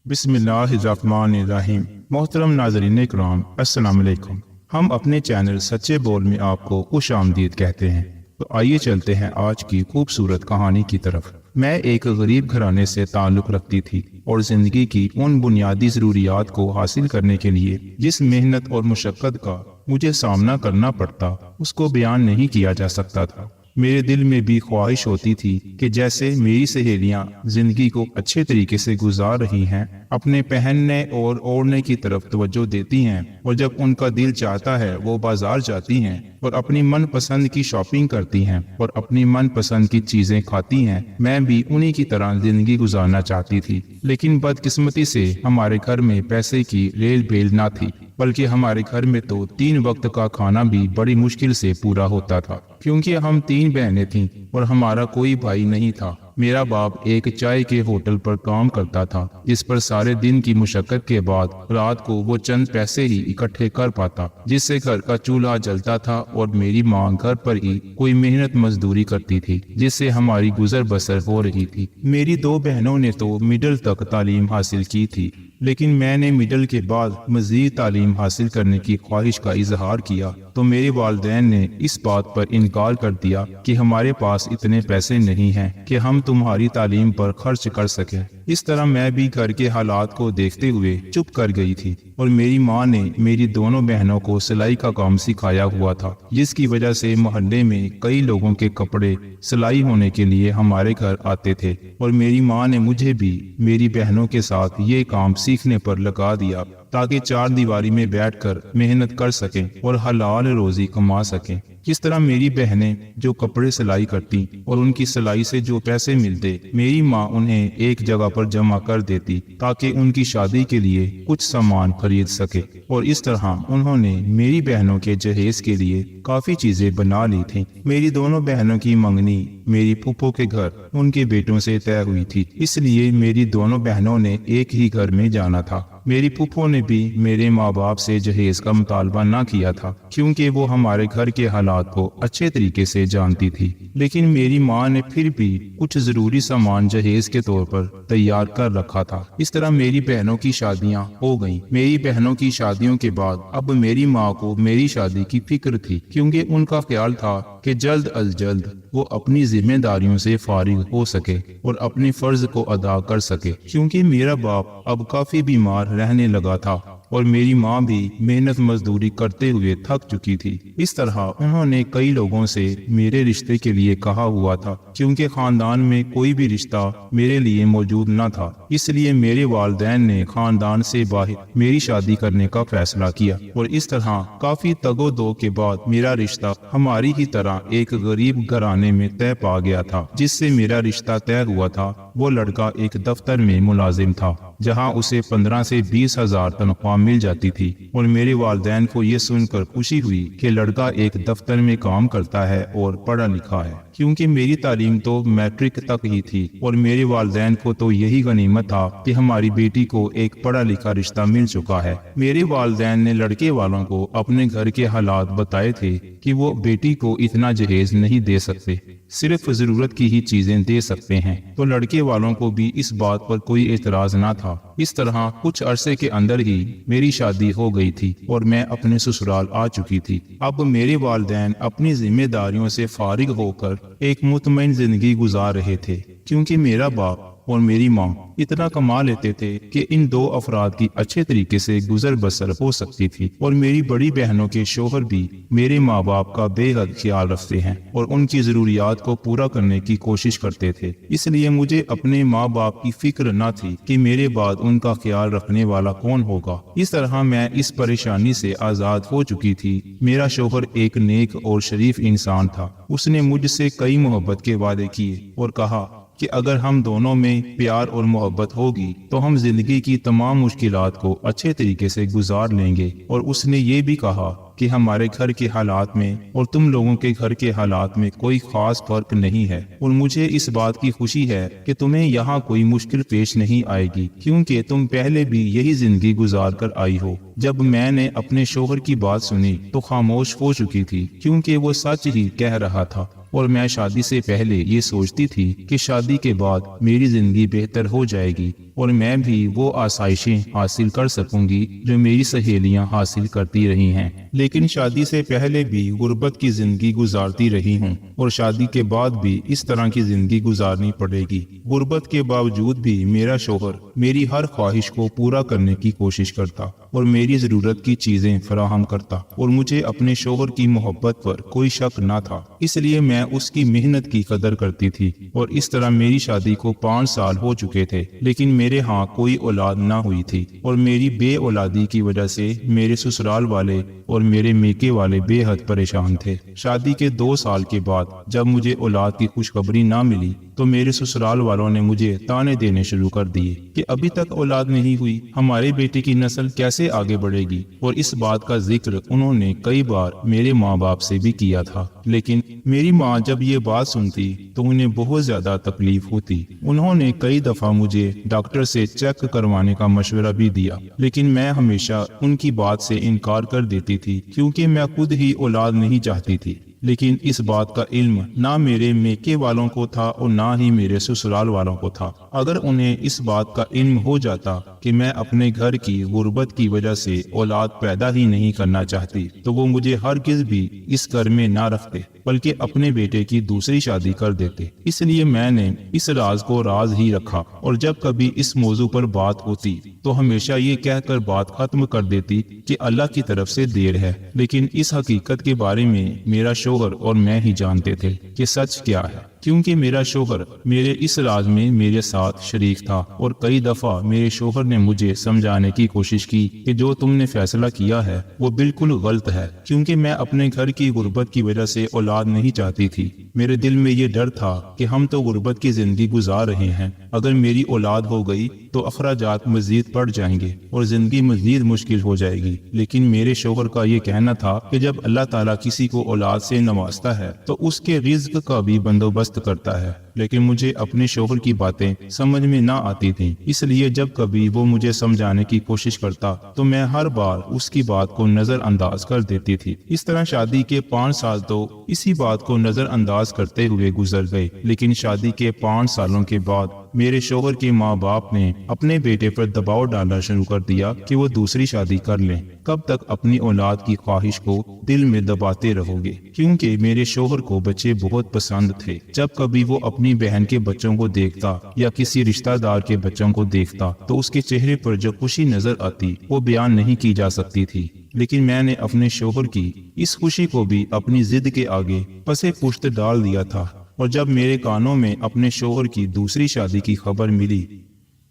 بسم اللہ الرحمن الرحیم۔ محترم ناظرین کرام، السلام علیکم۔ ہم اپنے چینل سچے بول میں آپ کو خوش آمدید کہتے ہیں۔ تو آئیے چلتے ہیں آج کی خوبصورت کہانی کی طرف۔ میں ایک غریب گھرانے سے تعلق رکھتی تھی اور زندگی کی ان بنیادی ضروریات کو حاصل کرنے کے لیے جس محنت اور مشقت کا مجھے سامنا کرنا پڑتا اس کو بیان نہیں کیا جا سکتا تھا۔ میرے دل میں بھی خواہش ہوتی تھی کہ جیسے میری سہیلیاں زندگی کو اچھے طریقے سے گزار رہی ہیں، اپنے پہننے اور اوڑھنے کی طرف توجہ دیتی ہیں، اور جب ان کا دل چاہتا ہے وہ بازار جاتی ہیں اور اپنی من پسند کی شاپنگ کرتی ہیں اور اپنی من پسند کی چیزیں کھاتی ہیں، میں بھی انہی کی طرح زندگی گزارنا چاہتی تھی۔ لیکن بدقسمتی سے ہمارے گھر میں پیسے کی ریل بیل نہ تھی، بلکہ ہمارے گھر میں تو 3 وقت کا کھانا بھی بڑی مشکل سے پورا ہوتا تھا، کیونکہ ہم 3 بہنیں تھیں اور ہمارا کوئی بھائی نہیں تھا۔ میرا باپ ایک چائے کے ہوٹل پر کام کرتا تھا، جس پر سارے دن کی مشقت کے بعد رات کو وہ چند پیسے ہی اکٹھے کر پاتا، جس سے گھر کا چولہا جلتا تھا، اور میری ماں گھر پر ہی کوئی محنت مزدوری کرتی تھی، جس سے ہماری گزر بسر ہو رہی تھی۔ میری 2 بہنوں نے تو مڈل تک تعلیم حاصل کی تھی، لیکن میں نے مڈل کے بعد مزید تعلیم حاصل کرنے کی خواہش کا اظہار کیا تو میرے والدین نے اس بات پر انکار کر دیا کہ ہمارے پاس اتنے پیسے نہیں ہیں کہ ہم تمہاری تعلیم پر خرچ کر سکیں۔ اس طرح میں بھی گھر کے حالات کو دیکھتے ہوئے چپ کر گئی تھی، اور میری ماں نے میری دونوں بہنوں کو سلائی کا کام سکھایا ہوا تھا، جس کی وجہ سے محلے میں کئی لوگوں کے کپڑے سلائی ہونے کے لیے ہمارے گھر آتے تھے، اور میری ماں نے مجھے بھی میری بہنوں کے ساتھ یہ کام سیکھنے پر لگا دیا تاکہ 4 دیواری میں بیٹھ کر محنت کر سکیں اور حلال روزی کما سکیں۔ کس طرح میری بہنیں جو کپڑے سلائی کرتی اور ان کی سلائی سے جو پیسے ملتے، میری ماں انہیں ایک جگہ پر جمع کر دیتی تاکہ ان کی شادی کے لیے کچھ سامان خرید سکے، اور اس طرح انہوں نے میری بہنوں کے جہیز کے لیے کافی چیزیں بنا لی تھیں۔ میری دونوں بہنوں کی منگنی میری پھوپھو کے گھر ان کے بیٹوں سے طے ہوئی تھی، اس لیے میری دونوں بہنوں نے ایک ہی گھر میں جانا تھا۔ میری پھوپھو نے بھی میرے ماں باپ سے جہیز کا مطالبہ نہ کیا تھا، کیونکہ وہ ہمارے گھر کے حالات کو اچھے طریقے سے جانتی تھی، لیکن میری ماں نے پھر بھی کچھ ضروری سامان جہیز کے طور پر تیار کر رکھا تھا۔ اس طرح میری بہنوں کی شادیاں ہو گئیں۔ میری بہنوں کی شادیوں کے بعد اب میری ماں کو میری شادی کی فکر تھی، کیونکہ ان کا خیال تھا کہ جلد از جلد وہ اپنی ذمہ داریوں سے فارغ ہو سکے اور اپنے فرض کو ادا کر سکے، کیونکہ میرا باپ اب کافی بیمار رہنے لگا تھا اور میری ماں بھی محنت مزدوری کرتے ہوئے تھک چکی تھی۔ اس طرح انہوں نے کئی لوگوں سے میرے رشتے کے لیے کہا ہوا تھا، کیونکہ خاندان میں کوئی بھی رشتہ میرے لیے موجود نہ تھا، اس لیے میرے والدین نے خاندان سے باہر میری شادی کرنے کا فیصلہ کیا، اور اس طرح کافی تگ و دو کے بعد میرا رشتہ ہماری ہی طرح ایک غریب گھرانے میں طے پا گیا تھا۔ جس سے میرا رشتہ طے ہوا تھا وہ لڑکا ایک دفتر میں ملازم تھا، جہاں اسے 15 سے 20 ہزار تنخواہ مل جاتی تھی، اور میرے والدین کو یہ سن کر خوشی ہوئی کہ لڑکا ایک دفتر میں کام کرتا ہے اور پڑھا لکھا ہے، کیونکہ میری تعلیم تو میٹرک تک ہی تھی، اور میرے والدین کو تو یہی غنیمت تھا کہ ہماری بیٹی کو ایک پڑھا لکھا رشتہ مل چکا ہے۔ میرے والدین نے لڑکے والوں کو اپنے گھر کے حالات بتائے تھے کہ وہ بیٹی کو اتنا جہیز نہیں دے سکتے، صرف ضرورت کی ہی چیزیں دے سکتے ہیں، تو لڑکے والوں کو بھی اس بات پر کوئی اعتراض نہ تھا۔ اس طرح کچھ عرصے کے اندر ہی میری شادی ہو گئی تھی اور میں اپنے سسرال آ چکی تھی۔ اب میرے والدین اپنی ذمہ داریوں سے فارغ ہو کر ایک مطمئن زندگی گزار رہے تھے، کیونکہ میرا باپ اور میری ماں اتنا کما لیتے تھے کہ ان 2 افراد کی اچھے طریقے سے گزر بسر ہو سکتی تھی، اور میری بڑی بہنوں کے شوہر بھی میرے ماں باپ کا بے حد خیال رکھتے ہیں اور ان کی ضروریات کو پورا کرنے کی کوشش کرتے تھے، اس لیے مجھے اپنے ماں باپ کی فکر نہ تھی کہ میرے بعد ان کا خیال رکھنے والا کون ہوگا۔ اس طرح میں اس پریشانی سے آزاد ہو چکی تھی۔ میرا شوہر ایک نیک اور شریف انسان تھا، اس نے مجھ سے کئی محبت کے وعدے کیے اور کہا کہ اگر ہم دونوں میں پیار اور محبت ہوگی تو ہم زندگی کی تمام مشکلات کو اچھے طریقے سے گزار لیں گے، اور اس نے یہ بھی کہا کہ ہمارے گھر کے حالات میں اور تم لوگوں کے گھر کے حالات میں کوئی خاص فرق نہیں ہے، اور مجھے اس بات کی خوشی ہے کہ تمہیں یہاں کوئی مشکل پیش نہیں آئے گی، کیونکہ تم پہلے بھی یہی زندگی گزار کر آئی ہو۔ جب میں نے اپنے شوہر کی بات سنی تو خاموش ہو چکی تھی، کیونکہ وہ سچ ہی کہہ رہا تھا۔ اور میں شادی سے پہلے یہ سوچتی تھی کہ شادی کے بعد میری زندگی بہتر ہو جائے گی اور میں بھی وہ آسائشیں حاصل کر سکوں گی جو میری سہیلیاں حاصل کرتی رہی ہیں، لیکن شادی سے پہلے بھی غربت کی زندگی گزارتی رہی ہوں اور شادی کے بعد بھی اس طرح کی زندگی گزارنی پڑے گی۔ غربت کے باوجود بھی میرا شوہر میری ہر خواہش کو پورا کرنے کی کوشش کرتا اور میری ضرورت کی چیزیں فراہم کرتا اور مجھے اپنے شوہر کی محبت پر کوئی شک نہ تھا، اس لیے میں اس کی محنت کی قدر کرتی تھی۔ اور اس طرح میری شادی کو 5 سال ہو چکے تھے، لیکن میرے ہاں کوئی اولاد نہ ہوئی تھی اور میری بے اولادی کی وجہ سے میرے سسرال والے اور میرے میکے والے بے حد پریشان تھے۔ شادی کے 2 سال کے بعد جب مجھے اولاد کی خوشخبری نہ ملی تو میرے سسرال والوں نے مجھے تانے دینے شروع کر دیے کہ ابھی تک اولاد نہیں ہوئی، ہمارے بیٹے کی نسل کیسے آگے بڑھے گی، اور اس بات کا ذکر انہوں نے کئی بار میرے ماں باپ سے بھی کیا تھا۔ لیکن میری ماں جب یہ بات سنتی تو انہیں بہت زیادہ تکلیف ہوتی۔ انہوں نے کئی دفعہ مجھے ڈاکٹر سے چیک کروانے کا مشورہ بھی دیا، لیکن میں ہمیشہ ان کی بات سے انکار کر دیتی تھی کیونکہ میں خود ہی اولاد نہیں چاہتی تھی۔ لیکن اس بات کا علم نہ میرے میکے والوں کو تھا اور نہ ہی میرے سسرال والوں کو تھا۔ اگر انہیں اس بات کا علم ہو جاتا کہ میں اپنے گھر کی غربت کی وجہ سے اولاد پیدا ہی نہیں کرنا چاہتی تو وہ مجھے ہرگز بھی اس گھر میں نہ رکھتے بلکہ اپنے بیٹے کی دوسری شادی کر دیتے۔ اس لیے میں نے اس راز کو راز ہی رکھا اور جب کبھی اس موضوع پر بات ہوتی تو ہمیشہ یہ کہہ کر بات ختم کر دیتی کہ اللہ کی طرف سے دیر ہے، لیکن اس حقیقت کے بارے میں میرا شوہر اور میں ہی جانتے تھے کہ سچ کیا ہے، کیونکہ میرا شوہر میرے اس راز میں میرے ساتھ شریک تھا اور کئی دفعہ میرے شوہر نے مجھے سمجھانے کی کوشش کی کہ جو تم نے فیصلہ کیا ہے وہ بالکل غلط ہے، کیونکہ میں اپنے گھر کی غربت کی وجہ سے اولاد نہیں چاہتی تھی۔ میرے دل میں یہ ڈر تھا کہ ہم تو غربت کی زندگی گزار رہے ہیں، اگر میری اولاد ہو گئی تو اخراجات مزید بڑھ جائیں گے اور زندگی مزید مشکل ہو جائے گی۔ لیکن میرے شوہر کا یہ کہنا تھا کہ جب اللہ تعالیٰ کسی کو اولاد سے نوازتا ہے تو اس کے رزق کا بھی بندوبست کرتا ہے، لیکن مجھے اپنے شوہر کی باتیں سمجھ میں نہ آتی تھیں، اس لیے جب کبھی وہ مجھے سمجھانے کی کوشش کرتا تو میں ہر بار اس کی بات کو نظر انداز کر دیتی تھی۔ اس طرح شادی کے 5 سال تو اسی بات کو نظر انداز کرتے ہوئے گزر گئے، لیکن شادی کے 5 سالوں کے بعد میرے شوہر کے ماں باپ نے اپنے بیٹے پر دباؤ ڈالنا شروع کر دیا کہ وہ دوسری شادی کر لیں۔ کب تک اپنی اولاد کی خواہش کو دل میں دباتے رہو گے؟ کیونکہ میرے شوہر کو بچے بہت پسند تھے۔ جب کبھی وہ اپنی بہن کے بچوں کو دیکھتا یا کسی رشتہ دار کے بچوں کو دیکھتا تو اس کے چہرے پر جو خوشی نظر آتی وہ بیان نہیں کی جا سکتی تھی، لیکن میں نے اپنے شوہر کی اس خوشی کو بھی اپنی ضد کے آگے پسے پشت ڈال دیا تھا، اور جب میرے کانوں میں اپنے شوہر کی دوسری شادی کی خبر ملی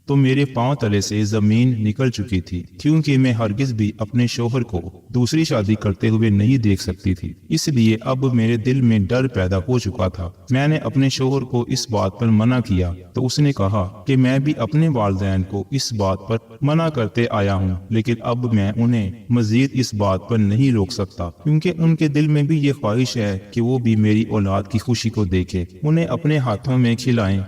تو میرے پاؤں تلے سے زمین نکل چکی تھی، کیونکہ میں ہرگز بھی اپنے شوہر کو دوسری شادی کرتے ہوئے نہیں دیکھ سکتی تھی۔ اس لیے اب میرے دل میں ڈر پیدا ہو چکا تھا۔ میں نے اپنے شوہر کو اس بات پر منع کیا تو اس نے کہا کہ میں بھی اپنے والدین کو اس بات پر منع کرتے آیا ہوں، لیکن اب میں انہیں مزید اس بات پر نہیں روک سکتا، کیونکہ ان کے دل میں بھی یہ خواہش ہے کہ وہ بھی میری اولاد کی خوشی کو دیکھے، انہیں اپنے ہاتھوں میں کھلائیں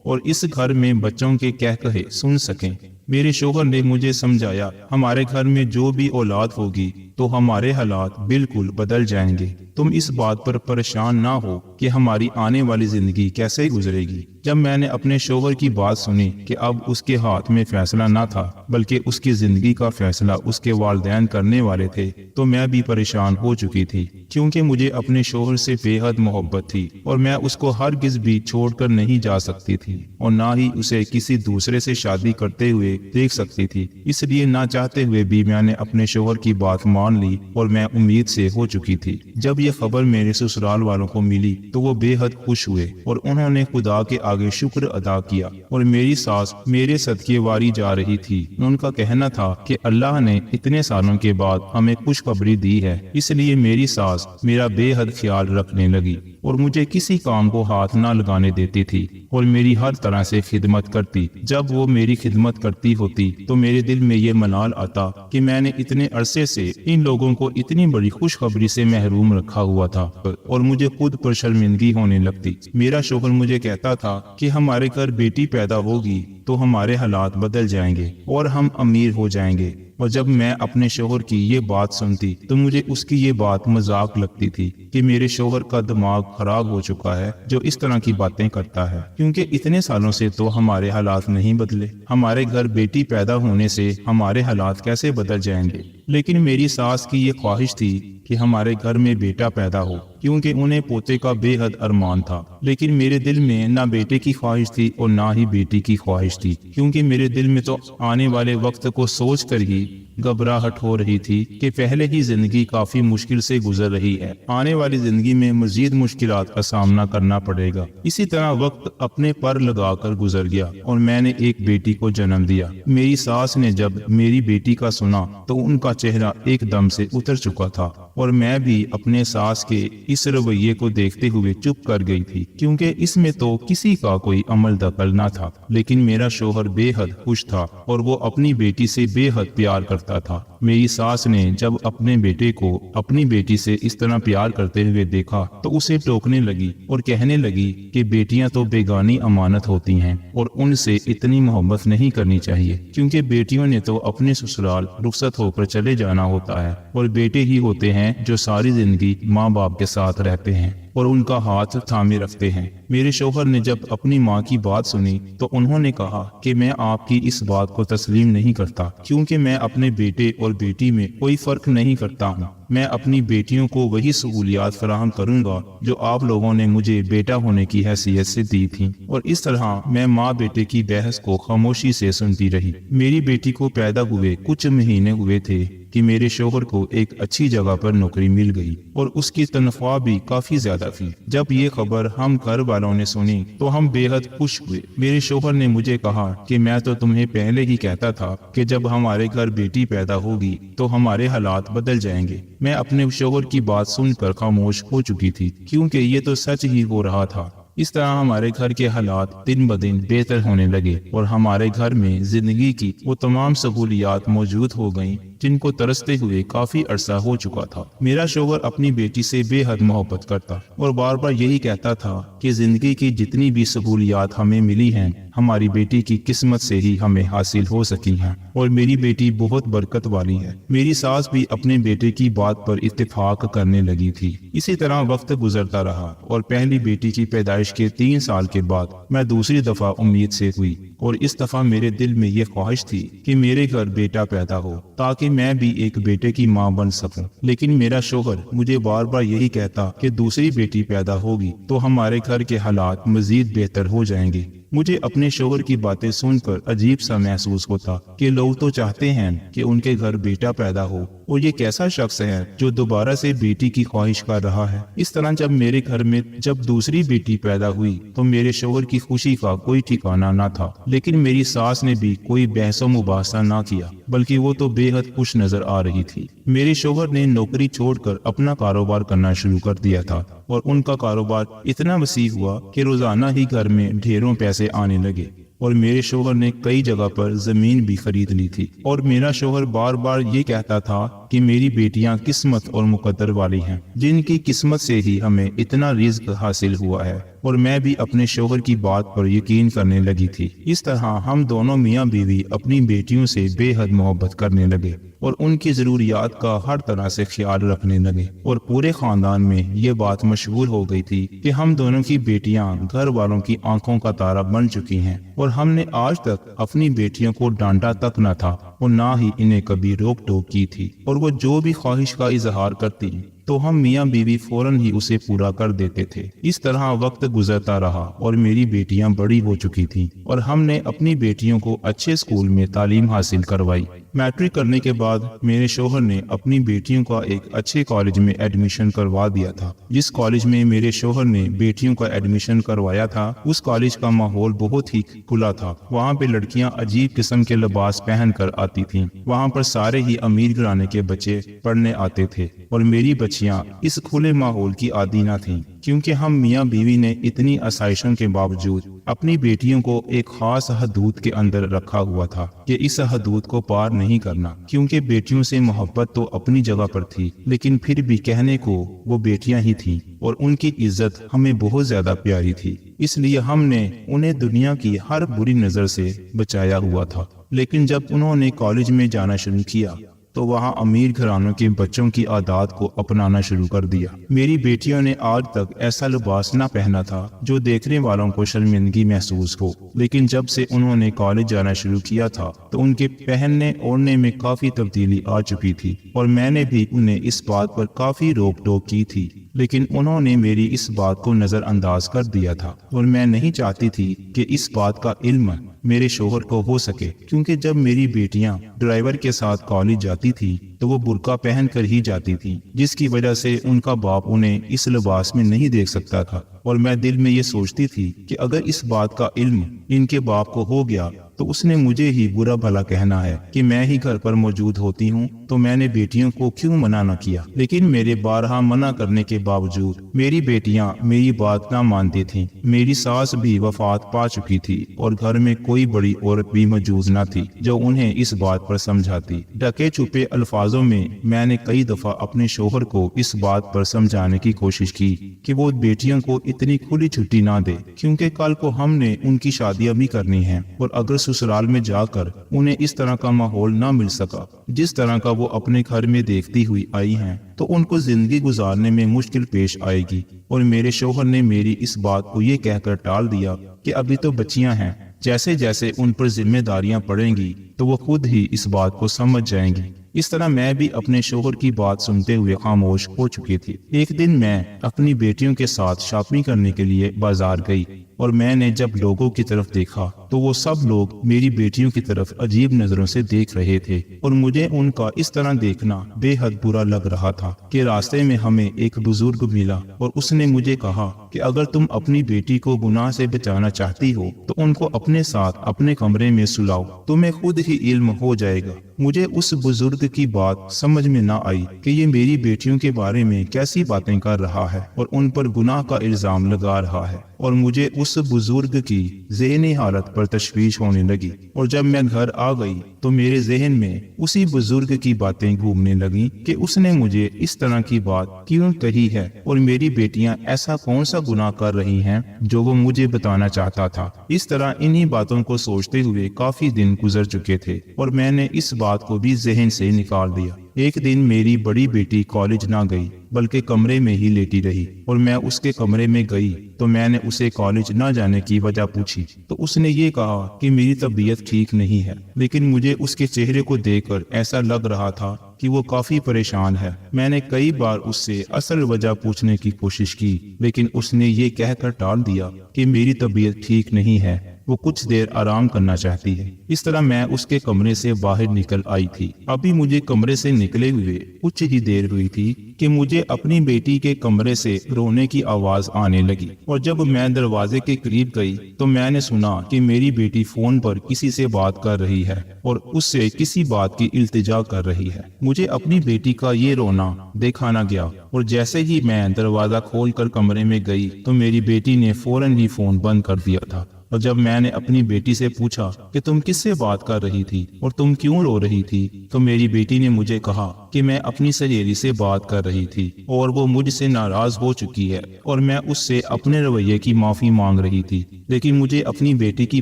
اور اس گھر میں بچوں کے کہہ کہے سن سکیں۔ میرے شوہر نے مجھے سمجھایا، ہمارے گھر میں جو بھی اولاد ہوگی تو ہمارے حالات بالکل بدل جائیں گے، تم اس بات پر پریشان نہ ہو کہ ہماری آنے والی زندگی کیسے گزرے گی۔ جب میں نے اپنے شوہر کی بات سنی کہ اب اس کے ہاتھ میں فیصلہ نہ تھا بلکہ اس کی زندگی کا فیصلہ اس کے والدین کرنے والے تھے تو میں بھی پریشان ہو چکی تھی، کیونکہ مجھے اپنے شوہر سے بے حد محبت تھی اور میں اس کو ہرگز بھی چھوڑ کر نہیں جا سکتی تھی اور نہ ہی اسے کسی دوسرے سے شادی کرتے ہوئے دیکھ سکتی تھی۔ اس لیے نہ چاہتے ہوئے بھی میں نے اپنے شوہر کی بات مان لی اور میں امید سے ہو چکی تھی۔ جب یہ خبر میرے سسرال والوں کو ملی تو وہ بے حد خوش ہوئے اور انہوں نے خدا کے آگے شکر ادا کیا، اور میری ساس میرے صدقے واری جا رہی تھی۔ ان کا کہنا تھا کہ اللہ نے اتنے سالوں کے بعد ہمیں خوشخبری دی ہے، اس لیے میری ساس میرا بے حد خیال رکھنے لگی اور مجھے کسی کام کو ہاتھ نہ لگانے دیتی تھی اور میری ہر طرح سے خدمت کرتی۔ جب وہ میری خدمت کرتی ہوتی تو میرے دل میں یہ ملال آتا کہ میں نے اتنے عرصے سے ان لوگوں کو اتنی بڑی خوشخبری سے محروم رکھا ہوا تھا، اور مجھے خود پر شرمندگی ہونے لگتی۔ میرا شوہر مجھے کہتا تھا کہ ہمارے گھر بیٹی پیدا ہوگی تو ہمارے حالات بدل جائیں گے اور ہم امیر ہو جائیں گے، اور جب میں اپنے شوہر کی یہ بات سنتی تو مجھے اس کی یہ بات مذاق لگتی تھی کہ میرے شوہر کا دماغ خراب ہو چکا ہے جو اس طرح کی باتیں کرتا ہے، کیونکہ اتنے سالوں سے تو ہمارے حالات نہیں بدلے۔ ہمارے گھر بیٹی پیدا ہونے سے ہمارے حالات کیسے بدل جائیں گے؟ لیکن میری ساس کی یہ خواہش تھی کہ ہمارے گھر میں بیٹا پیدا ہو، کیونکہ انہیں پوتے کا بے حد ارمان تھا۔ لیکن میرے دل میں نہ بیٹے کی خواہش تھی اور نہ ہی بیٹی کی خواہش تھی، کیونکہ میرے دل میں تو آنے والے وقت کو سوچ کر ہی گھبراہٹ ہو رہی تھی کہ پہلے ہی زندگی کافی مشکل سے گزر رہی ہے، آنے والی زندگی میں مزید مشکلات کا سامنا کرنا پڑے گا۔ اسی طرح وقت اپنے پر لگا کر گزر گیا اور میں نے ایک بیٹی کو جنم دیا۔ میری ساس نے جب میری بیٹی کا سنا تو ان کا چہرہ ایک دم سے اتر چکا تھا، اور میں بھی اپنے ساس کے اس رویے کو دیکھتے ہوئے چپ کر گئی تھی، کیونکہ اس میں تو کسی کا کوئی عمل دخل نہ تھا۔ لیکن میرا شوہر بے حد خوش تھا اور وہ اپنی بیٹی سے بے حد پیار کرتا تھا۔ میری ساس نے جب اپنے بیٹے کو اپنی بیٹی سے اس طرح پیار کرتے ہوئے دیکھا تو اسے ٹوکنے لگی اور کہنے لگی کہ بیٹیاں تو بیگانی امانت ہوتی ہیں اور ان سے اتنی محبت نہیں کرنی چاہیے، کیونکہ بیٹیوں نے تو اپنے سسرال رخصت ہو کر چلے جانا ہوتا ہے، اور بیٹے ہی ہوتے ہیں جو ساری زندگی ماں باپ کے ساتھ رہتے ہیں اور ان کا ہاتھ تھامے رکھتے ہیں۔ میرے شوہر نے جب اپنی ماں کی بات سنی تو انہوں نے کہا کہ میں آپ کی اس بات کو تسلیم نہیں کرتا، کیونکہ میں اپنے بیٹے اور بیٹی میں کوئی فرق نہیں کرتا ہوں۔ میں اپنی بیٹیوں کو وہی سہولیات فراہم کروں گا جو آپ لوگوں نے مجھے بیٹا ہونے کی حیثیت سے دی تھی۔ اور اس طرح میں ماں بیٹے کی بحث کو خاموشی سے سنتی رہی۔ میری بیٹی کو پیدا ہوئے کچھ مہینے ہوئے تھے کہ میرے شوہر کو ایک اچھی جگہ پر نوکری مل گئی اور اس کی تنخواہ بھی کافی زیادہ تھی۔ جب یہ خبر ہم گھر والوں نے سنی تو ہم بے حد خوش ہوئے۔ میرے شوہر نے مجھے کہا کہ میں تو تمہیں پہلے ہی کہتا تھا کہ جب ہمارے گھر بیٹی پیدا ہوگی تو ہمارے حالات بدل جائیں گے۔ میں اپنے شوہر کی بات سن کر خاموش ہو چکی تھی، کیونکہ یہ تو سچ ہی ہو رہا تھا۔ اس طرح ہمارے گھر کے حالات دن بدن بہتر ہونے لگے اور ہمارے گھر میں زندگی کی وہ تمام سہولیات موجود ہو گئیں جن کو ترستے ہوئے کافی عرصہ ہو چکا تھا۔ میرا شوہر اپنی بیٹی سے بے حد محبت کرتا اور بار بار یہی کہتا تھا کہ زندگی کی جتنی بھی سہولیات ہمیں ملی ہیں ہماری بیٹی کی قسمت سے ہی ہمیں حاصل ہو سکی ہیں، اور میری بیٹی بہت برکت والی ہے۔ میری ساس بھی اپنے بیٹے کی بات پر اتفاق کرنے لگی تھی۔ اسی طرح وقت گزرتا رہا اور پہلی بیٹی کی پیدائش کے 3 سال کے بعد میں دوسری دفعہ امید سے ہوئی، اور اس دفعہ میرے دل میں یہ خواہش تھی کہ میرے گھر بیٹا پیدا ہو تاکہ میں بھی ایک بیٹے کی ماں بن سکوں۔ لیکن میرا شوہر مجھے بار بار یہی کہتا کہ دوسری بیٹی پیدا ہوگی تو ہمارے گھر کے حالات مزید بہتر ہو جائیں گے۔ مجھے اپنے شوہر کی باتیں سن کر عجیب سا محسوس ہوتا کہ لوگ تو چاہتے ہیں کہ ان کے گھر بیٹا پیدا ہو، اور یہ کیسا شخص ہے جو دوبارہ سے بیٹی کی خواہش کر رہا ہے۔ اس طرح جب میرے گھر میں جب دوسری بیٹی پیدا ہوئی تو میرے شوہر کی خوشی کا کوئی ٹھکانہ نہ تھا، لیکن میری ساس نے بھی کوئی بحث و مباحثہ نہ کیا، بلکہ وہ تو بے حد خوش نظر آ رہی تھی۔ میرے شوہر نے نوکری چھوڑ کر اپنا کاروبار کرنا شروع کر دیا تھا، اور ان کا کاروبار اتنا وسیع ہوا کہ روزانہ ہی گھر میں ڈھیروں پیسے آنے لگے، اور میرے شوہر نے کئی جگہ پر زمین بھی خرید لی تھی۔ اور میرا شوہر بار بار یہ کہتا تھا کہ میری بیٹیاں قسمت اور مقدر والی ہیں، جن کی قسمت سے ہی ہمیں اتنا رزق حاصل ہوا ہے، اور میں بھی اپنے شوہر کی بات پر یقین کرنے لگی تھی۔ اس طرح ہم دونوں میاں بیوی اپنی بیٹیوں سے بے حد محبت کرنے لگے اور ان کی ضروریات کا ہر طرح سے خیال رکھنے لگے، اور پورے خاندان میں یہ بات مشہور ہو گئی تھی کہ ہم دونوں کی بیٹیاں گھر والوں کی آنکھوں کا تارا بن چکی ہیں، اور ہم نے آج تک اپنی بیٹیوں کو ڈانٹا تک نہ تھا اور نہ ہی انہیں کبھی روک ٹوک کی تھی، اور وہ جو بھی خواہش کا اظہار کرتی تو ہم میاں بیوی فوراً ہی اسے پورا کر دیتے تھے۔ اس طرح وقت گزرتا رہا اور میری بیٹیاں بڑی ہو چکی تھیں، اور ہم نے اپنی بیٹیوں کو اچھے اسکول میں تعلیم حاصل کروائی۔ میٹرک کرنے کے بعد میرے شوہر نے اپنی بیٹیوں کا ایک اچھے کالج میں ایڈمیشن کروا دیا تھا۔ جس کالج میں میرے شوہر نے بیٹیوں کا ایڈمیشن کروایا تھا اس کالج کا ماحول بہت ہی کھلا تھا۔ وہاں پہ لڑکیاں عجیب قسم کے لباس پہن کر آتی تھیں۔ وہاں پر سارے ہی امیر گھرانے کے بچے پڑھنے آتے تھے، اور میری بچیاں اس کھلے ماحول کی عادی نہ تھیں، کیونکہ ہم میاں بیوی نے اتنی آسائشوں کے باوجود اپنی بیٹیوں کو ایک خاص حدود کے اندر رکھا ہوا تھا کہ اس حدود کو پار نہیں کرنا، کیونکہ بیٹیوں سے محبت تو اپنی جگہ پر تھی، لیکن پھر بھی کہنے کو وہ بیٹیاں ہی تھیں، اور ان کی عزت ہمیں بہت زیادہ پیاری تھی، اس لیے ہم نے انہیں دنیا کی ہر بری نظر سے بچایا ہوا تھا۔ لیکن جب انہوں نے کالج میں جانا شروع کیا تو وہاں امیر گھرانوں کے بچوں کی عادات کو اپنانا شروع کر دیا۔ میری بیٹیوں نے آج تک ایسا لباس نہ پہنا تھا جو دیکھنے والوں کو شرمندگی محسوس ہو، لیکن جب سے انہوں نے کالج جانا شروع کیا تھا تو ان کے پہننے اوڑھنے میں کافی تبدیلی آ چکی تھی، اور میں نے بھی انہیں اس بات پر کافی روک ٹوک کی تھی، لیکن انہوں نے میری اس بات کو نظر انداز کر دیا تھا، اور میں نہیں چاہتی تھی کہ اس بات کا علم میرے شوہر کو ہو سکے، کیونکہ جب میری بیٹیاں ڈرائیور کے ساتھ کالج جاتی تھی تو وہ برقع پہن کر ہی جاتی تھی، جس کی وجہ سے ان کا باپ انہیں اس لباس میں نہیں دیکھ سکتا تھا، اور میں دل میں یہ سوچتی تھی کہ اگر اس بات کا علم ان کے باپ کو ہو گیا تو اس نے مجھے ہی برا بھلا کہنا ہے کہ میں ہی گھر پر موجود ہوتی ہوں، تو میں نے بیٹیوں کو کیوں منع نہ کیا۔ لیکن میرے بارہا منع کرنے کے باوجود میری بیٹیاں میری بات نہ مانتی تھیں۔ میری ساس بھی وفات پا چکی تھی اور گھر میں کوئی بڑی عورت بھی موجود نہ تھی جو انہیں اس بات پر سمجھاتی۔ ڈھکے چھپے الفاظوں میں نے کئی دفعہ اپنے شوہر کو اس بات پر سمجھانے کی کوشش کی کہ وہ بیٹیوں کو اتنی کھلی چھٹی نہ دے، کیونکہ کل کو ہم نے ان کی شادیاں بھی کرنی ہیں، اور اگر سسرال میں جا کر انہیں اس طرح کا ماحول نہ مل سکا جس طرح کا وہ اپنے گھر میں دیکھتی ہوئی آئی ہیں تو ان کو زندگی گزارنے میں مشکل پیش آئے گی۔ اور میرے شوہر نے میری اس بات کو یہ کہہ کر ٹال دیا کہ ابھی تو بچیاں ہیں، جیسے جیسے ان پر ذمہ داریاں پڑیں گی تو وہ خود ہی اس بات کو سمجھ جائیں گی۔ اس طرح میں بھی اپنے شوہر کی بات سنتے ہوئے خاموش ہو چکی تھی۔ ایک دن میں اپنی بیٹیوں کے ساتھ شاپنگ کرنے کے لیے بازار گئی، اور میں نے جب لوگوں کی طرف دیکھا تو وہ سب لوگ میری بیٹیوں کی طرف عجیب نظروں سے دیکھ رہے تھے، اور مجھے ان کا اس طرح دیکھنا بے حد برا لگ رہا تھا کہ راستے میں ہمیں ایک بزرگ ملا اور اس نے مجھے کہا کہ اگر تم اپنی بیٹی کو گناہ سے بچانا چاہتی ہو تو ان کو اپنے ساتھ اپنے کمرے میں سلاؤ، تمہیں خود ہی علم ہو جائے گا۔ مجھے اس بزرگ کی بات سمجھ میں نہ آئی کہ یہ میری بیٹیوں کے بارے میں کیسی باتیں کر رہا ہے اور ان پر گناہ کا الزام لگا رہا ہے، اور مجھے اس بزرگ کی ذہنی حالت پر تشویش ہونے لگی۔ اور جب میں گھر آ گئی تو میرے ذہن میں اسی بزرگ کی باتیں گھومنے لگیں کہ اس نے مجھے اس طرح کی بات کیوں کہی ہے، اور میری بیٹیاں ایسا کون سا گناہ کر رہی ہیں جو وہ مجھے بتانا چاہتا تھا۔ اس طرح انہی باتوں کو سوچتے ہوئے کافی دن گزر چکے تھے، اور میں نے اس بات کو بھی ذہن سے نکال دیا۔ ایک دن میری بڑی بیٹی کالج نہ گئی بلکہ کمرے میں ہی لیٹی رہی، اور میں اس کے کمرے میں گئی تو میں نے اسے کالج نہ جانے کی وجہ پوچھی تو اس نے یہ کہا کہ میری طبیعت ٹھیک نہیں ہے، لیکن مجھے اس کے چہرے کو دیکھ کر ایسا لگ رہا تھا کہ وہ کافی پریشان ہے۔ میں نے کئی بار اس سے اصل وجہ پوچھنے کی کوشش کی، لیکن اس نے یہ کہہ کر ٹال دیا کہ میری طبیعت ٹھیک نہیں ہے، وہ کچھ دیر آرام کرنا چاہتی ہے۔ اس طرح میں اس کے کمرے سے باہر نکل آئی تھی۔ ابھی مجھے کمرے سے نکلے ہوئے کچھ ہی دیر ہوئی تھی کہ مجھے اپنی بیٹی کے کمرے سے رونے کی آواز آنے لگی، اور جب میں دروازے کے قریب گئی تو میں نے سنا کہ میری بیٹی فون پر کسی سے بات کر رہی ہے اور اس سے کسی بات کی التجا کر رہی ہے۔ مجھے اپنی بیٹی کا یہ رونا دیکھا نہ گیا، اور جیسے ہی میں دروازہ کھول کر کمرے میں گئی تو میری بیٹی نے فوراً ہی فون بند کر دیا تھا۔ اور جب میں نے اپنی بیٹی سے پوچھا کہ تم کس سے بات کر رہی تھی اور تم کیوں رو رہی تھی تو میری بیٹی نے مجھے کہا کہ میں اپنی سہیلی سے بات کر رہی تھی اور وہ مجھ سے ناراض ہو چکی ہے اور میں اس سے اپنے رویے کی معافی مانگ رہی تھی، لیکن مجھے اپنی بیٹی کی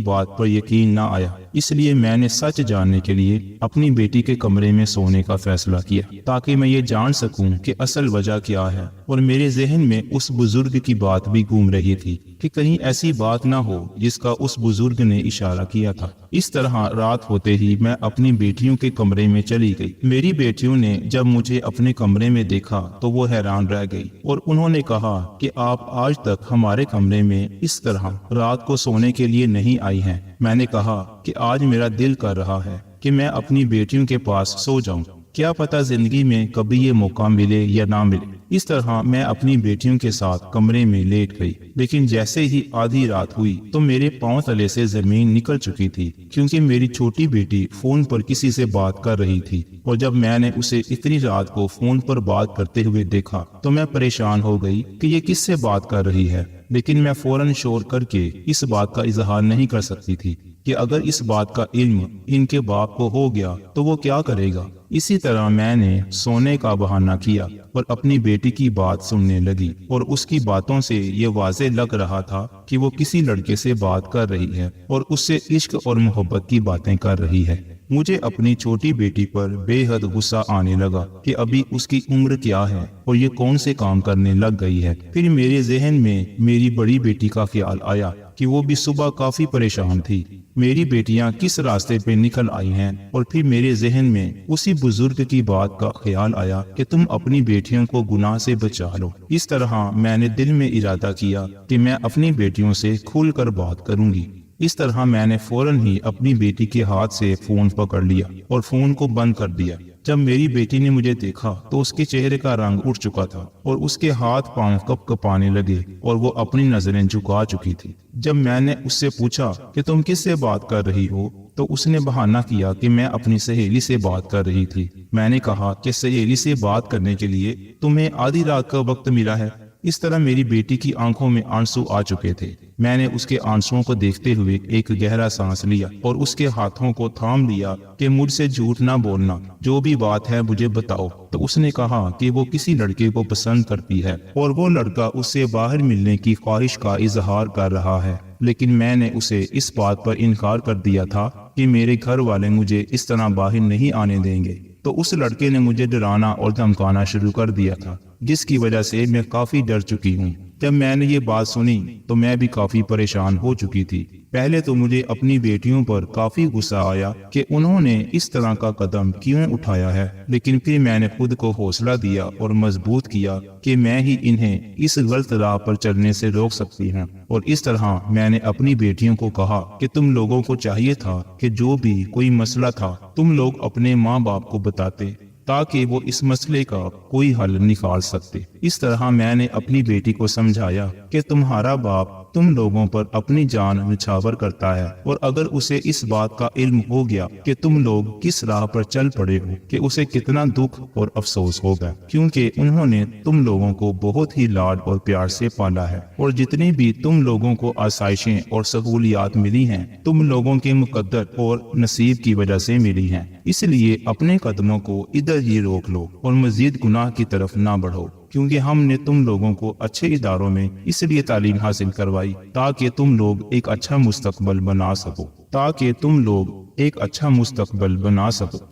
بات پر یقین نہ آیا، اس لیے میں نے سچ جاننے کے لیے اپنی بیٹی کے کمرے میں سونے کا فیصلہ کیا تاکہ میں یہ جان سکوں کہ اصل وجہ کیا ہے۔ اور میرے ذہن میں اس بزرگ کی بات بھی گھوم رہی تھی کہ کہیں ایسی بات نہ ہو جس کا اس بزرگ نے اشارہ کیا تھا۔ اس طرح رات ہوتے ہی میں اپنی بیٹیوں کے کمرے میں چلی گئی۔ میری بیٹیوں نے جب مجھے اپنے کمرے میں دیکھا تو وہ حیران رہ گئی اور انہوں نے کہا کہ آپ آج تک ہمارے کمرے میں اس طرح رات کو سونے کے لیے نہیں آئی ہیں۔ میں نے کہا کہ آج میرا دل کر رہا ہے کہ میں اپنی بیٹیوں کے پاس سو جاؤں، کیا پتہ زندگی میں کبھی یہ موقع ملے یا نہ ملے۔ اس طرح میں اپنی بیٹیوں کے ساتھ کمرے میں لیٹ گئی، لیکن جیسے ہی آدھی رات ہوئی تو میرے پاؤں تلے سے زمین نکل چکی تھی کیونکہ میری چھوٹی بیٹی فون پر کسی سے بات کر رہی تھی، اور جب میں نے اسے اتنی رات کو فون پر بات کرتے ہوئے دیکھا تو میں پریشان ہو گئی کہ یہ کس سے بات کر رہی ہے، لیکن میں فوراً شور کر کے اس بات کا اظہار نہیں کر سکتی تھی۔ کہ اگر اس بات کا علم ان کے باپ کو ہو گیا تو وہ کیا کرے گا۔ اسی طرح میں نے سونے کا بہانہ کیا اور اپنی بیٹی کی بات سننے لگی، اور اس کی باتوں سے یہ واضح لگ رہا تھا کہ وہ کسی لڑکے سے بات کر رہی ہے اور اس سے عشق اور محبت کی باتیں کر رہی ہے۔ مجھے اپنی چھوٹی بیٹی پر بے حد غصہ آنے لگا کہ ابھی اس کی عمر کیا ہے اور یہ کون سے کام کرنے لگ گئی ہے۔ پھر میرے ذہن میں میری بڑی بیٹی کا خیال آیا کہ وہ بھی صبح کافی پریشان تھی، میری بیٹیاں کس راستے پہ نکل آئی ہیں، اور پھر میرے ذہن میں اسی بزرگ کی بات کا خیال آیا کہ تم اپنی بیٹیوں کو گناہ سے بچا لو۔ اس طرح میں نے دل میں ارادہ کیا کہ میں اپنی بیٹیوں سے کھل کر بات کروں گی۔ اس طرح میں نے فوراً ہی اپنی بیٹی کے ہاتھ سے فون پکڑ لیا اور فون کو بند کر دیا۔ جب میری بیٹی نے مجھے دیکھا تو اس کے چہرے کا رنگ اٹھ چکا تھا اور اس کے ہاتھ پاؤں کپ کپانے لگے اور وہ اپنی نظریں جھکا چکی تھی۔ جب میں نے اس سے پوچھا کہ تم کس سے بات کر رہی ہو تو اس نے بہانہ کیا کہ میں اپنی سہیلی سے بات کر رہی تھی۔ میں نے کہا کہ سہیلی سے بات کرنے کے لیے تمہیں آدھی رات کا وقت ملا ہے۔ اس طرح میری بیٹی کی آنکھوں میں آنسو آ چکے تھے۔ میں نے اس کے آنسوؤں کو دیکھتے ہوئے ایک گہرا سانس لیا اور اس کے ہاتھوں کو تھام لیا کہ مجھ سے جھوٹ نہ بولنا، جو بھی بات ہے مجھے بتاؤ۔ تو اس نے کہا کہ وہ کسی لڑکے کو پسند کرتی ہے اور وہ لڑکا اس سے باہر ملنے کی خواہش کا اظہار کر رہا ہے، لیکن میں نے اسے اس بات پر انکار کر دیا تھا کہ میرے گھر والے مجھے اس طرح باہر نہیں آنے دیں گے۔ تو اس لڑکے نے مجھے ڈرانا اور دھمکانا شروع کر دیا تھا، جس کی وجہ سے میں کافی ڈر چکی ہوں۔ جب میں نے یہ بات سنی تو میں بھی کافی پریشان ہو چکی تھی۔ پہلے تو مجھے اپنی بیٹیوں پر کافی غصہ آیا کہ انہوں نے اس طرح کا قدم کیوں اٹھایا ہے، لیکن پھر میں نے خود کو حوصلہ دیا اور مضبوط کیا کہ میں ہی انہیں اس غلط راہ پر چلنے سے روک سکتی ہوں۔ اور اس طرح میں نے اپنی بیٹیوں کو کہا کہ تم لوگوں کو چاہیے تھا کہ جو بھی کوئی مسئلہ تھا تم لوگ اپنے ماں باپ کو بتاتے تاکہ وہ اس مسئلے کا کوئی حل نکال سکتے۔ اس طرح میں نے اپنی بیٹی کو سمجھایا کہ تمہارا باپ تم لوگوں پر اپنی جان نچھاور کرتا ہے، اور اگر اسے اس بات کا علم ہو گیا کہ تم لوگ کس راہ پر چل پڑے ہو کہ اسے کتنا دکھ اور افسوس ہوگا، کیونکہ انہوں نے تم لوگوں کو بہت ہی لاڈ اور پیار سے پالا ہے، اور جتنی بھی تم لوگوں کو آسائشیں اور سہولیات ملی ہیں تم لوگوں کے مقدر اور نصیب کی وجہ سے ملی ہیں۔ اس لیے اپنے قدموں کو ادھر ہی روک لو اور مزید گناہ کی طرف نہ بڑھو، کیونکہ ہم نے تم لوگوں کو اچھے اداروں میں اس لیے تعلیم حاصل کروائی تاکہ تم لوگ ایک اچھا مستقبل بنا سکو،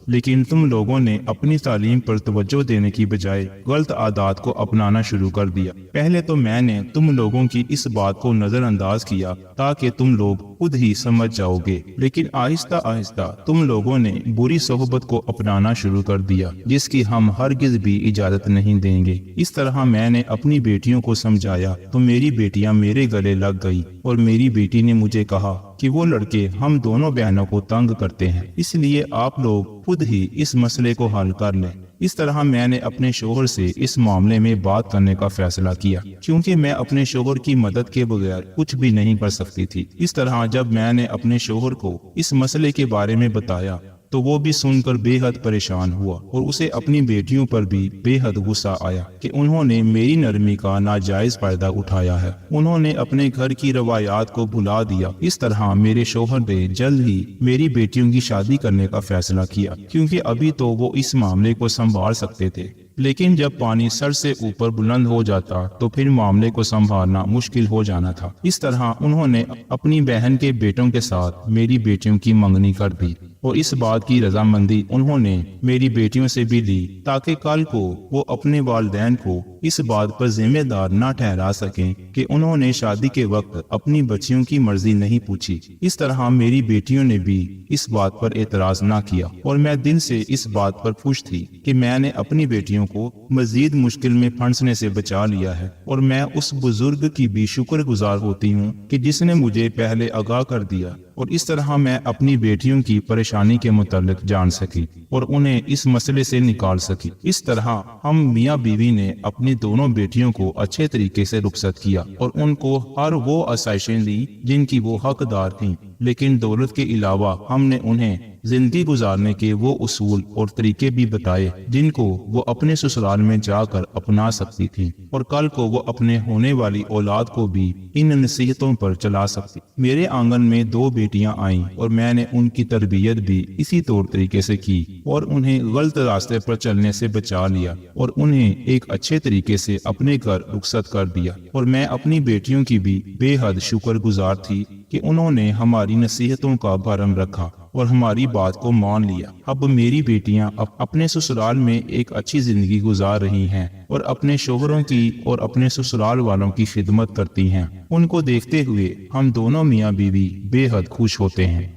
لیکن تم لوگوں نے اپنی تعلیم پر توجہ دینے کی بجائے غلط عادات کو اپنانا شروع کر دیا۔ پہلے تو میں نے تم لوگوں کی اس بات کو نظر انداز کیا تاکہ تم لوگ خود ہی سمجھ جاؤ گے، لیکن آہستہ آہستہ تم لوگوں نے بری صحبت کو اپنانا شروع کر دیا، جس کی ہم ہرگز بھی اجازت نہیں دیں گے۔ اس طرح میں نے اپنی بیٹیوں کو سمجھایا تو میری بیٹیاں میرے گلے لگ گئی، اور میری بیٹی نے مجھے کہا کہ وہ لڑکے ہم دونوں بہنوں کو تنگ کرتے ہیں، اس لیے آپ لوگ خود ہی اس مسئلے کو حل کر لیں۔ اس طرح میں نے اپنے شوہر سے اس معاملے میں بات کرنے کا فیصلہ کیا، کیونکہ میں اپنے شوہر کی مدد کے بغیر کچھ بھی نہیں کر سکتی تھی۔ اس طرح جب میں نے اپنے شوہر کو اس مسئلے کے بارے میں بتایا تو وہ بھی سن کر بے حد پریشان ہوا، اور اسے اپنی بیٹیوں پر بھی بے حد غصہ آیا کہ انہوں نے میری نرمی کا ناجائز فائدہ اٹھایا ہے، انہوں نے اپنے گھر کی روایات کو بھلا دیا۔ اس طرح میرے شوہر نے جلد ہی میری بیٹیوں کی شادی کرنے کا فیصلہ کیا، کیونکہ ابھی تو وہ اس معاملے کو سنبھال سکتے تھے، لیکن جب پانی سر سے اوپر بلند ہو جاتا تو پھر معاملے کو سنبھالنا مشکل ہو جانا تھا۔ اس طرح انہوں نے اپنی بہن کے بیٹوں کے ساتھ میری بیٹیوں کی منگنی کر دی، اور اس بات کی رضامندی انہوں نے میری بیٹیوں سے بھی لی تاکہ کل کو وہ اپنے والدین کو اس بات پر ذمہ دار نہ ٹھہرا سکیں کہ انہوں نے شادی کے وقت اپنی بچیوں کی مرضی نہیں پوچھی۔ اس طرح میری بیٹیوں نے بھی اس بات پر اعتراض نہ کیا، اور میں دل سے اس بات پر خوش تھی کہ میں نے اپنی بیٹیوں کو مزید مشکل میں پھنسنے سے بچا لیا ہے، اور میں اس بزرگ کی بھی شکر گزار ہوتی ہوں کہ جس نے مجھے پہلے آگاہ کر دیا، اور اس طرح میں اپنی بیٹیوں کی پریشانی کے متعلق جان سکی اور انہیں اس مسئلے سے نکال سکی۔ اس طرح ہم میاں بیوی نے اپنی دونوں بیٹیوں کو اچھے طریقے سے رخصت کیا اور ان کو ہر وہ آسائشیں دی جن کی وہ حقدار تھیں۔ لیکن دولت کے علاوہ ہم نے انہیں زندگی گزارنے کے وہ اصول اور طریقے بھی بتائے جن کو وہ اپنے سسرال میں جا کر اپنا سکتی تھی، اور کل کو وہ اپنے ہونے والی اولاد کو بھی ان نصیحتوں پر چلا سکتی۔ میرے آنگن میں 2 بیٹیاں آئیں اور میں نے ان کی تربیت بھی اسی طور طریقے سے کی اور انہیں غلط راستے پر چلنے سے بچا لیا اور انہیں ایک اچھے طریقے سے اپنے گھر رخصت کر دیا، اور میں اپنی بیٹیوں کی بھی بے حد شکر گزار تھی کہ انہوں نے ہماری نصیحتوں کا بھرم رکھا اور ہماری بات کو مان لیا۔ اب میری بیٹیاں اپنے سسرال میں ایک اچھی زندگی گزار رہی ہیں اور اپنے شوہروں کی اور اپنے سسرال والوں کی خدمت کرتی ہیں۔ ان کو دیکھتے ہوئے ہم دونوں میاں بیوی بے حد خوش ہوتے ہیں۔